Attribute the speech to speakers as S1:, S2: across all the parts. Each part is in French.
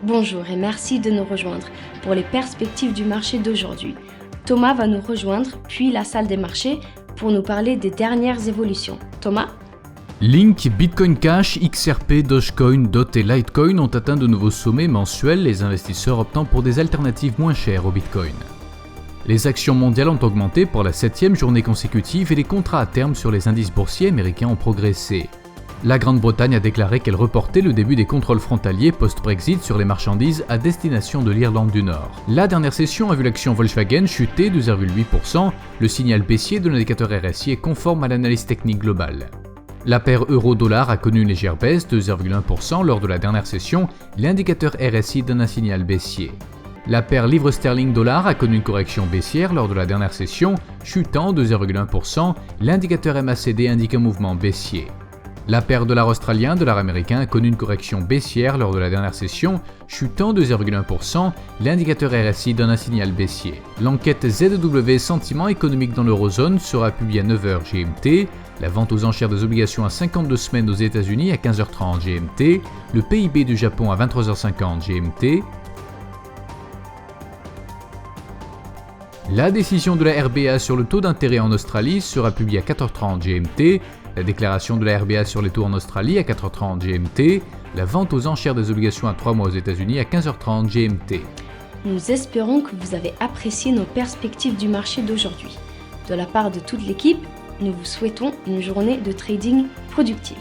S1: Bonjour et merci de nous rejoindre pour les perspectives du marché d'aujourd'hui. Thomas va nous rejoindre, puis la salle des marchés, pour nous parler des dernières évolutions. Thomas ?
S2: Link, Bitcoin Cash, XRP, Dogecoin, DOT et Litecoin ont atteint de nouveaux sommets mensuels, les investisseurs optant pour des alternatives moins chères au Bitcoin. Les actions mondiales ont augmenté pour la 7e journée consécutive et les contrats à terme sur les indices boursiers américains ont progressé. La Grande-Bretagne a déclaré qu'elle reportait le début des contrôles frontaliers post-Brexit sur les marchandises à destination de l'Irlande du Nord. La dernière session a vu l'action Volkswagen chuter de 0,8%, le signal baissier de l'indicateur RSI est conforme à l'analyse technique globale. La paire euro-dollar a connu une légère baisse de 0,1% lors de la dernière session, l'indicateur RSI donne un signal baissier. La paire livre sterling-dollar a connu une correction baissière lors de la dernière session, chutant de 0,1%, l'indicateur MACD indique un mouvement baissier. La paire dollar australien, dollar américain a connu une correction baissière lors de la dernière session, chutant de 0,1%, l'indicateur RSI donne un signal baissier. L'enquête ZW Sentiment économique dans l'eurozone sera publiée à 9h GMT, la vente aux enchères des obligations à 52 semaines aux États-Unis à 15h30 GMT, le PIB du Japon à 23h50 GMT. La décision de la RBA sur le taux d'intérêt en Australie sera publiée à 4h30 GMT, la déclaration de la RBA sur les taux en Australie à 4h30 GMT, la vente aux enchères des obligations à 3 mois aux États-Unis à 15h30 GMT.
S1: Nous espérons que vous avez apprécié nos perspectives du marché d'aujourd'hui. De la part de toute l'équipe, nous vous souhaitons une journée de trading productive.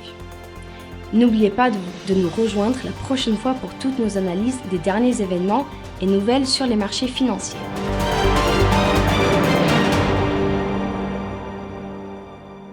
S1: N'oubliez pas de nous rejoindre la prochaine fois pour toutes nos analyses des derniers événements et nouvelles sur les marchés financiers.